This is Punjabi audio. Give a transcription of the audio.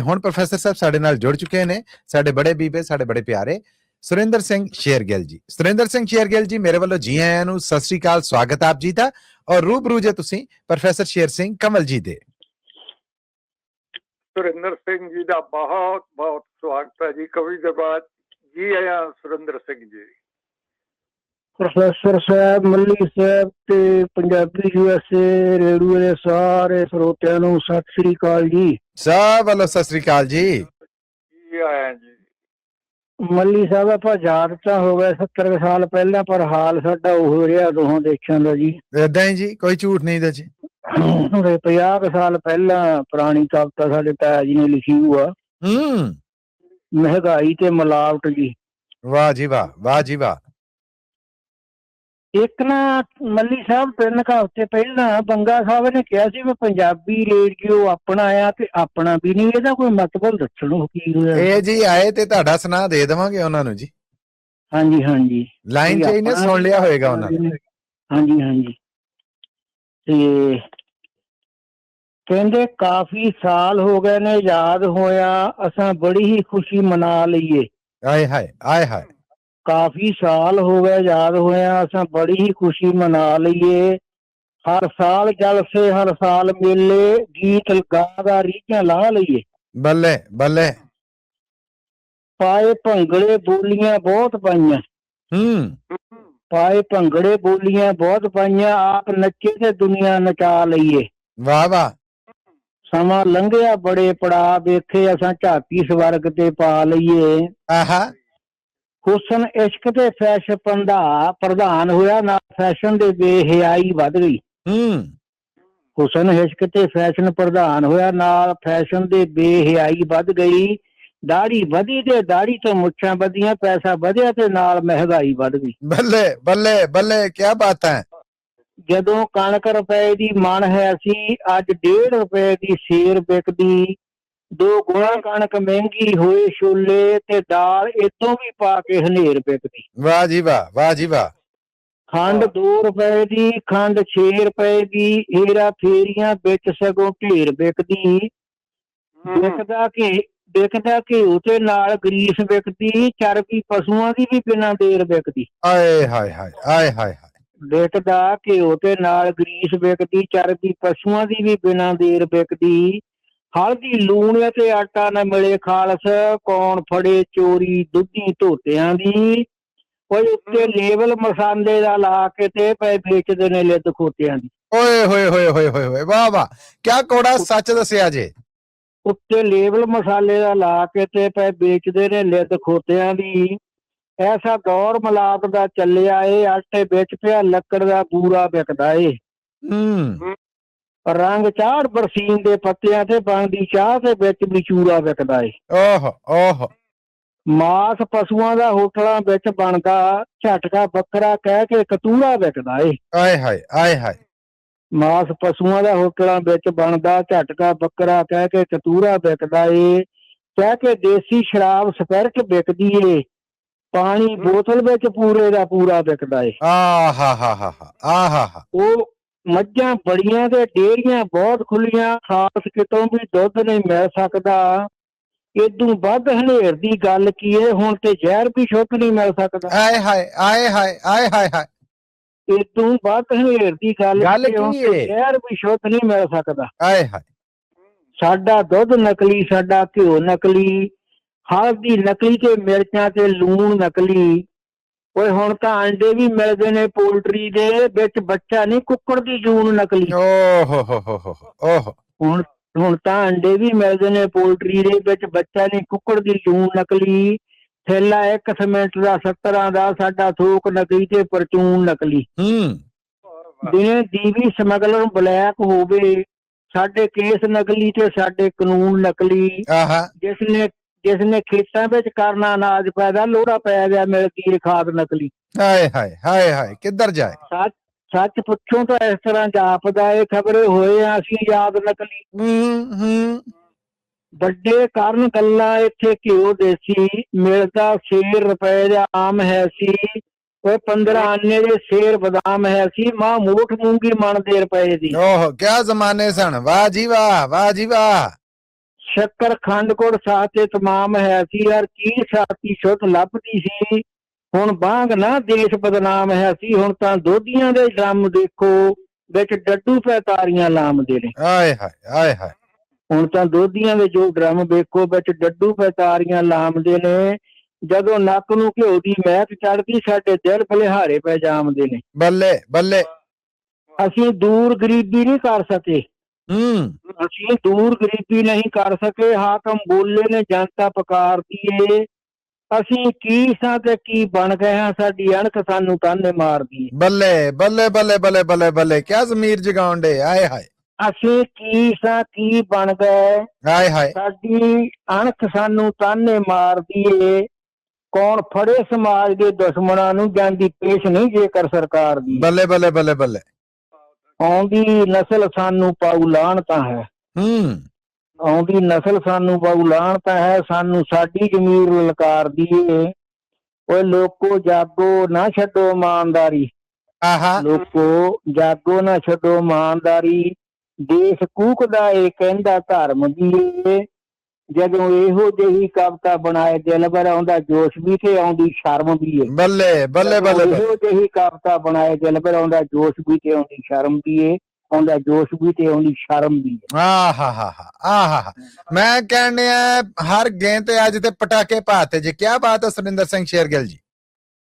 ਹੁਣ ਪ੍ਰੋਫੈਸਰ ਸਾਹਿਬ ਸਾਡੇ ਨਾਲ ਜੁੜ ਚੁੱਕੇ ਨੇ, ਸਾਡੇ ਬੜੇ ਬੀਬੇ, ਸਾਡੇ ਬੜੇ ਪਿਆਰੇ ਸੁਰਿੰਦਰ ਸਿੰਘ ਸ਼ੇਰਗਿੱਲ ਜੀ। ਸੁਰਿੰਦਰ ਸਿੰਘ ਸ਼ੇਰਗਿੱਲ ਜੀ, ਮੇਰੇ ਵੱਲੋਂ ਜੀ ਆਇਆਂ ਨੂੰ, ਸਤਿ ਸ੍ਰੀ ਅਕਾਲ, ਸਵਾਗਤ ਆਪ ਜੀ ਦਾ। ਔਰ ਰੂਬਰੂ ਜੇ ਤੁਸੀਂ ਪ੍ਰੋਫੈਸਰ ਸ਼ੇਰ ਸਿੰਘ ਕੰਵਲ ਜੀ ਦੇ। ਸੁਰਿੰਦਰ ਸਿੰਘ ਜੀ ਦਾ ਬਹੁਤ ਬਹੁਤ ਸਵਾਗਤ ਹੈ ਜੀ। ਕਵੀ ਦੇ ਬਾਅਦ ਜੀ ਆਇਆਂ ਸੁਰਿੰਦਰ ਸਿੰਘ ਜੀ। ਪ੍ਰੋਫੈਸਰ ਸਾਹਿਬ, ਮੱਲੀ ਸਾਹਿਬ ਤੇ ਪੰਜਾਬੀ USA ਰੇਡੀਓ ਦੇ ਸਾਰੇ ਸਰੋਤਿਆਂ ਨੂੰ ਸਤਿ ਸ੍ਰੀ ਅਕਾਲ ਜੀ। ਸਭ ਵੱਲੋਂ ਸਤਿ ਸ੍ਰੀ ਅਕਾਲ ਜੀ। ਜੀ ਆਇਆਂ ਜੀ। ਮੱਲੀ ਸਾਹਿਬ, ਆਪਾਂ ਯਾਦ ਤਾਂ ਹੋ ਗਏ 70 ਸਾਲ ਪਹਿਲਾਂ, ਪਰ ਹਾਲ ਸਾਡਾ ਉਹ ਰਿਹਾ ਦੋਹਾਂ ਦੇਸ਼ਾਂ ਦਾ ਜੀ। ਏਦਾਂ ਹੀ ਜੀ, ਕੋਈ ਝੂਠ ਨਹੀਂ ਦਾ ਜੀ। 50 ਸਾਲ ਪਹਿਲਾਂ ਪੁਰਾਣੀ ਕਵਿਤਾ ਸਾਡੇ ਤਾਇਆ ਜੀ ਨੇ ਲਿਖੀ ਹੋਆ, ਮਹਿੰਗਾਈ ਤੇ ਮਿਲਾਵਟ ਜੀ। ਵਾਹ ਜੀ ਵਾਹ, ਵਾਹ ਜੀ ਵਾਹ। ਇੱਕ ਨਾ ਮੱਲੀ ਸਾਹਿਬ 3 ਹਫ਼ਤੇ ਪਹਿਲਾਂ ਬੰਗਾ ਸਾਹਿਬ ਨੇ ਕਿਹਾ ਸੀ ਵੀ ਪੰਜਾਬੀ ਰੇਡੀਓ ਆਪਣਾ ਆ ਤੇ ਆਪਣਾ ਵੀ ਨਹੀਂ। ਇਹਦਾ ਕੋਈ ਮਤਲਬ ਦੱਸਣੋ ਕੀ ਹੋਇਆ? ਇਹ ਜੀ ਆਏ ਤੇ ਤੁਹਾਡਾ ਸੁਣਾ ਦੇ ਦੇਵਾਂਗੇ ਉਹਨਾਂ ਨੂੰ ਜੀ। ਹਾਂਜੀ ਹਾਂਜੀ, ਲਾਈਨ ਚ ਇਹਨੇ ਸੁਣ ਲਿਆ ਹੋਏਗਾ ਉਹਨਾਂ ਨੇ। ਹਾਂਜੀ ਹਾਂਜੀ। ਤੇ ਕਹਿੰਦੇ ਕਾਫੀ ਸਾਲ ਹੋ ਗਏ ਨੇ, ਯਾਦ ਹੋਇਆ ਅਸਾਂ ਬੜੀ ਹੀ ਖੁਸ਼ੀ ਮਨਾ ਲਈਏ। ਆਏ ਹਾਏ, ਆਏ ਹਾਏ। ਕਾਫੀ ਸਾਲ ਹੋ ਗਏ, ਯਾਦ ਹੋਇਆ ਅਸਾਂ ਬੜੀ ਹੀ ਖੁਸ਼ੀ ਮਨਾ ਲਈਏ। ਹਰ ਸਾਲ ਜਲਸੇ, ਹਰ ਸਾਲ ਮੇਲੇ, ਗੀਤ ਗਾ ਰੀਝਾਂ ਲਾ ਲਈਏ। ਬੱਲੇ ਬੱਲੇ। ਪਾਏ ਭੰਗੜੇ ਬੋਲੀਆਂ ਬਹੁਤ ਪਾਈਆਂ। ਪਾਏ ਭੰਗੜੇ ਬੋਲੀਆਂ ਬਹੁਤ ਪਾਈਆਂ, ਆਪ ਨੱਚੇ ਤੇ ਦੁਨੀਆ ਨਚਾ ਲਈਏ। ਵਾਹ ਵਾਹ। ਸਮਾਂ ਲੰਘਿਆ ਬੜੇ ਪੜਾ, ਵੇਖੇ ਅਸਾਂ ਝਾਕੀ ਸਵਰਗ ਤੇ ਪਾ ਲਈਏ। ਆਹਾ। ਹੁਸਨ ਇਸ਼ਕ ਤੇ ਫੈਸ਼ਨ ਪ੍ਰਧਾਨ ਹੋਇਆ, ਨਾਲ ਫੈਸ਼ਨ ਦੇ ਬੇਹਯਾਈ ਵੱਧ ਗਈ। ਹੁਸਨ ਇਸ਼ਕ ਤੇ ਫੈਸ਼ਨ ਪ੍ਰਧਾਨ ਹੋਇਆ, ਨਾਲ ਫੈਸ਼ਨ ਦੇ ਬੇਹਯਾਈ ਵੱਧ ਗਈ। ਦਾੜੀ ਵਧੀ ਤੇ ਦਾੜੀ ਤੋਂ ਮੁੱਛਾਂ ਵਧੀਆਂ, ਪੈਸਾ ਵਧਿਆ ਤੇ ਨਾਲ ਮਹਿੰਗਾਈ ਵੱਧ ਗਈ। ਬੱਲੇ ਬੱਲੇ ਬੱਲੇ, ਕੀ ਬਾਤ ਹੈ। ਜਦੋਂ ਕਣਕ ਰੁਪਏ ਦੀ ਮਣ ਹੈ ਸੀ, ਅੱਜ 1.5 ਰੁਪਏ ਦੀ ਸੇਰ ਵਿਕਦੀ। 2 ਗੁਣਾ ਕਣਕ ਮਹਿੰਗੀ ਹੋਏ, ਛੋਲੇ ਤੇ ਦਾਲ ਇਤੋਂ ਵੀ ਪਾ ਕੇ ਹਨੇਰ ਵਿਕਦੀ। ਵਾਹ ਜੀ ਵਾਹ, ਵਾਹ ਜੀ ਵਾਹ। ਖੰਡ 2 ਰੁਪਏ ਦੀ, ਖੰਡ 6 ਰੁਪਏ ਦੀ, ਹੀਰਾ ਫੇਰੀਆਂ ਵਿੱਚ ਸਗੋਂ ਢੇਰ ਵਿਕਦੀ। ਵਿਕਦਾ ਘਿਓ ਤੇ ਨਾਲ ਗਰੀਸ ਵਿਕਦੀ, ਚਰਬੀ ਪਸ਼ੂਆਂ ਦੀ ਵੀ ਬਿਨਾਂ ਦੇਰ ਵਿਕਦੀ। ਆਏ ਹਾਏ ਹਾਏ, ਆਏ ਹਾਏ ਹਾਏ। ਵਿਕਦਾ ਘਿਓ ਤੇ ਨਾਲ ਗਰੀਸ ਵਿਕਦੀ, ਚਰਬੀ ਪਸ਼ੂਆਂ ਦੀ ਵੀ ਬਿਨਾਂ ਦੇਰ ਵਿਕਦੀ। ਹਲਦੀ ਲੂਣ ਤੇ ਆਟਾ ਨਾ ਮਿਲੇ ਖਾਲਸ, ਕੌਣ ਫੜੇ ਚੋਰੀ ਦੁੱਧੀ ਧੋਤਿਆਂ ਦੀ। ਕੋਈ ਉੱਤੇ ਲੇਬਲ ਮਸਾਲੇ ਦਾ ਲਾ ਕੇ ਤੇ ਪਏ ਵੇਚਦੇ ਨੇ ਲਿੱਦ ਖੋਤਿਆਂ ਦੀ। ਓਏ ਹੋਏ ਹੋਏ ਹੋਏ ਹੋਏ ਹੋਏ, ਵਾਹ ਵਾਹ, ਕਿਆ ਕੋੜਾ ਸੱਚ ਦੱਸਿਆ ਜੇ। ਉੱਤੇ ਲੇਬਲ ਮਸਾਲੇ ਦਾ ਲਾ ਕੇ ਤੇ ਪਏ ਵੇਚਦੇ ਨੇ ਲਿੱਦ ਖੋਤਿਆਂ ਦੀ। ਐਸਾ ਦੌਰ ਮਿਲਾਪ ਦਾ ਚੱਲਿਆ ਏ, ਆਟੇ ਵਿੱਚ ਪਿਆ ਲੱਕੜ ਦਾ ਬੂਰਾ ਵਿਕਦਾ ਏ। ਰੰਗ ਚਾੜ ਬਰਸੀਨ ਦੇ ਪੱਤਿਆਂ ਤੇ ਬਣਦੀ ਚਾਹ ਤੇ ਵਿੱਚ ਵੀ ਚੂਰਾ ਵਿਕਦਾ ਏ। ਓਹ ਮਾਸ ਪਸ਼ੂਆਂ ਦਾ ਹੋਟਲਾਂ ਵਿੱਚ ਬਣਦਾ, ਝਟਕਾ ਬੱਕਰਾ ਕਹਿ ਕੇ ਕਤੂਰਾ ਵਿਕਦਾ ਏ। ਆਏ ਹਾਏ, ਆਏ ਹਾਏ। ਮਾਸ ਪਸ਼ੂਆਂ ਦਾ ਹੋਟਲਾਂ ਵਿੱਚ ਬਣਦਾ, ਝਟਕਾ ਬੱਕਰਾ ਕਹਿ ਕੇ ਕਤੂਰਾ ਵਿਕਦਾ ਏ। ਕਹਿ ਕੇ ਦੇਸੀ ਸ਼ਰਾਬ ਸਪਿਰਟ ਵਿਕਦੀ ਏ, ਪਾਣੀ ਬੋਤਲ ਵਿੱਚ ਪੂਰੇ ਦਾ ਪੂਰਾ ਵਿਕਦਾ ਏ। ਉਹ ਮੱਝਾਂ ਬੜੀਆਂ ਤੇ ਡੇਅਰੀਆਂ ਬਹੁਤ ਖੁੱਲੀਆਂ, ਖਾਸ ਕਿਤੋਂ ਵੀ ਦੁੱਧ ਨਹੀਂ ਮਿਲ ਸਕਦਾ। ਇਦੋਂ ਵੱਧ ਹਨੇਰ ਦੀ ਗੱਲ ਕੀ ਏ, ਹੁਣ ਤੇ ਜ਼ਹਿਰ ਵੀ ਸ਼ੁੱਧ ਨਹੀਂ ਮਿਲ ਸਕਦਾ। ਆਏ ਹਾਏ, ਆਏ ਹਾਏ, ਆਏ ਹਾਏ ਹਾਏ। ਇਦੋਂ ਵੱਧ ਹਨੇਰ ਦੀ ਗੱਲ ਕੀ ਏ, ਜ਼ਹਿਰ ਵੀ ਸ਼ੁੱਧ ਨਹੀਂ ਮਿਲ ਸਕਦਾ। ਆਏ ਹਾਏ। ਸਾਡਾ ਦੁੱਧ ਨਕਲੀ, ਸਾਡਾ ਘਿਓ ਨਕਲੀ, ਹਲਦੀ ਨਕਲੀ ਤੇ ਮਿਰਚਾਂ ਤੇ ਲੂਣ ਨਕਲੀ। ਓਏ ਹੁਣ ਤਾਂ ਅੰਡੇ ਵੀ ਮਿਲਦੇ ਨੇ ਪੋਲਟਰੀ ਦੇ ਵਿੱਚ, ਬੱਚਾ ਨਹੀਂ ਕੁੱਕੜ ਦੀ ਜੂਨ ਨਕਲੀ। ਹੁਣ ਤਾਂ ਅੰਡੇ ਵੀ ਮਿਲਦੇ ਨੇ ਪੋਲਟਰੀ ਦੇ ਵਿੱਚ, ਬੱਚਾ ਨਹੀਂ ਕੁੱਕੜ ਦੀ ਜੂਨ ਨਕਲੀ। ਥੈਲਾ 1 ਸੀਮੈਂਟ ਦਾ 70 ਦਾ, ਸਾਡਾ ਥੋਕ ਨਕਲੀ ਤੇ ਪਰਚੂਨ ਨਕਲੀ। ਦਿਨੇ ਦੀਵੀ ਸਮਗਲਰ ਬਲੈਕ ਹੋਵੇ, ਸਾਡੇ ਕੇਸ ਨਕਲੀ ਤੇ ਸਾਡੇ ਕਾਨੂੰਨ ਨਕਲੀ। ਜਿਸਨੇ ਖੇਤਾਂ ਵਿੱਚ ਕਰਨਾ ਅਨਾਜ ਪੈਦਾ, ਲੋੜਾ ਪੈ ਗਿਆ ਮਿਲਦੀ ਖਾਦ ਨਕਲੀ। ਹਾਏ ਹਾਏ ਹਾਏ ਹਾਏ, ਕਿੱਧਰ ਜਾਏ। ਸੱਚ ਪੁੱਛੋ ਤਾਂ ਇਸ ਤਰ੍ਹਾਂ ਜਾਪਦਾ ਏ, ਖਬਰੇ ਹੋਏ ਆ ਅਸੀਂ ਯਾਦ ਨਕਲੀ। ਵੱਡੇ ਕਾਰਨ ਗੱਲਾਂ ਇੱਥੇ ਘਿਓ ਦੇਸੀ, ਮਿਲਦਾ 6 ਰੁਪਏ ਦਾ ਆਮ ਹੈ ਸੀ। ਉਹ 15 ਆਨੇ ਦੇ ਸ਼ੇਰ ਬਦਾਮ ਹੈ ਸੀ, ਮਾਂ ਮੋਠ ਮੂੰਗੀ ਮਣ ਦੇ ਰੁਪਏ ਦੀ। ਕਿਆ ਜ਼ਮਾਨੇ ਸਨ, ਵਾਹ ਜੀ ਵਾਹ, ਵਾਹ ਜੀ ਵਾਹ। ਸ਼ੱਕਰ ਖੰਡ ਗੁੜ ਸਾਥੇ ਤਮਾਮ ਹੈ ਸੀ ਯਾਰ ਕੀ ਸਾਥੀ ਸ਼ੁੱਧ ਲੱਭਦੀ ਸੀ ਹੁਣ ਬਾਂਗ ਨਾ ਦੇਸ਼ ਬਦਨਾਮ ਹੈ ਸੀ ਹੁਣ ਤਾਂ ਦੋਧੀਆਂ ਦੇ ਡਰਮ ਦੇਖੋ ਵਿੱਚ ਡੱਡੂ ਪੈ ਤਾਰੀਆਂ ਲਾਮਦੇ ਨੇ ਆਏ ਹਾਏ ਹੁਣ ਤਾਂ ਦੋਧੀਆਂ ਦੇ ਜੋ ਡਰਮ ਵੇਖੋ ਵਿੱਚ ਡੱਡੂ ਪੈ ਤਾਰੀਆਂ ਲਾਮਦੇ ਨੇ ਜਦੋਂ ਨੱਕ ਨੂੰ ਘਿਓ ਦੀ ਮਹਿਕ ਚੜਦੀ ਸਾਡੇ ਦਿਲ ਬਲਿਹਾਰੇ ਪੈ ਜਾਮਦੇ ਨੇ ਬੱਲੇ ਬੱਲੇ ਅਸੀਂ ਦੂਰ ਗਰੀਬੀ ਨਹੀਂ ਕਰ ਸਕੇ ਅਸੀਂ ਦੂਰ ਗਰੀਬੀ ਨਹੀਂ ਕਰ ਸਕੇ ਹਾਕਮ ਬੋਲੇ ਨੇ ਜਨਤਾ ਪੁਕਾਰਦੀ ਏ ਅਸੀਂ ਕੀ ਸਾਂ ਤੇ ਕੀ ਬਣ ਗਏ ਹਾਂ ਸਾਡੀ ਅਣਖ ਸਾਨੂੰ ਤਾਨੇ ਮਾਰਦੀ ਬੱਲੇ ਬੱਲੇ ਬੱਲੇ ਬੱਲੇ ਬੱਲੇ ਬੱਲੇ ਕਿਆ ਜ਼ਮੀਰ ਜਗਾਉਣ ਦੇ ਆਏ ਹਾਏ ਅਸੀਂ ਕੀ ਸਾਂ ਕੀ ਬਣ ਗਏ ਆਏ ਹਾਏ ਸਾਡੀ ਅਣਖ ਸਾਨੂੰ ਤਾਨੇ ਮਾਰਦੀ ਏ ਕੌਣ ਫੜੇ ਸਮਾਜ ਦੇ ਦੁਸ਼ਮਣਾਂ ਨੂੰ ਜਾਂਦੀ ਪੇਸ਼ ਨਹੀਂ ਜੇਕਰ ਸਰਕਾਰ ਦੀ ਬੱਲੇ ਬੱਲੇ ਬੱਲੇ ਬੱਲੇ ਆਉਂਦੀ ਨਸਲ ਸਾਨੂੰ ਪਾਉ ਲਾਹਣਤਾਂ ਹੈ ਆਉਂਦੀ ਨਸਲ ਸਾਨੂੰ ਪਾਉ ਲਾਹਣਤਾਂ ਹੈ ਸਾਨੂੰ ਸਾਡੀ ਜ਼ਮੀਰ ਲਲਕਾਰਦੀ ਏ ਓਏ ਲੋਕੋ ਜਾਗੋ ਨਾ ਛੱਡੋ ਇਮਾਨਦਾਰੀ ਆਹਾ ਲੋਕੋ ਜਾਗੋ ਨਾ ਛੱਡੋ ਇਮਾਨਦਾਰੀ ਦੇਸ਼ ਕੂਕਦਾ ਏ ਕਹਿੰਦਾ ਧਰਮ ਦੀ ਏ ਜਦੋਂ ਇਹੋ ਜਿਹੀ ਕਵਿਤਾ ਬਣਾਏ ਦਿਲ ਭਰ ਆਉਂਦਾ ਜੋਸ਼ ਵੀ ਤੇ ਆਉਂਦੀ ਸ਼ਰਮ ਵੀ ਏ ਬੱਲੇ ਬੱਲੇ ਬੱਲੇ ਇਹੋ ਜਿਹੀ ਕਵਿਤਾ ਬਣਾਏ ਦਿਲ ਭਰ ਆਉਂਦਾ ਜੋਸ਼ ਵੀ ਤੇ ਆਉਂਦੀ ਸ਼ਰਮ ਵੀ ਏ ਆਉਂਦਾ ਜੋਸ਼ ਵੀ ਤੇ ਆਉਂਦੀ ਸ਼ਰਮ ਵੀ ਏ ਆਹਾ ਮੈਂ ਕਹਿੰਦੇ ਆ ਹਰ ਗੇਂ ਤੇ ਅੱਜ ਤੇ ਪਟਾਕੇ ਪਾਤੇ ਜੀ ਕੀ ਬਾਤ ਹੈ ਸੁਰਿੰਦਰ ਸਿੰਘ ਸ਼ੇਰਗਿੱਲ ਜੀ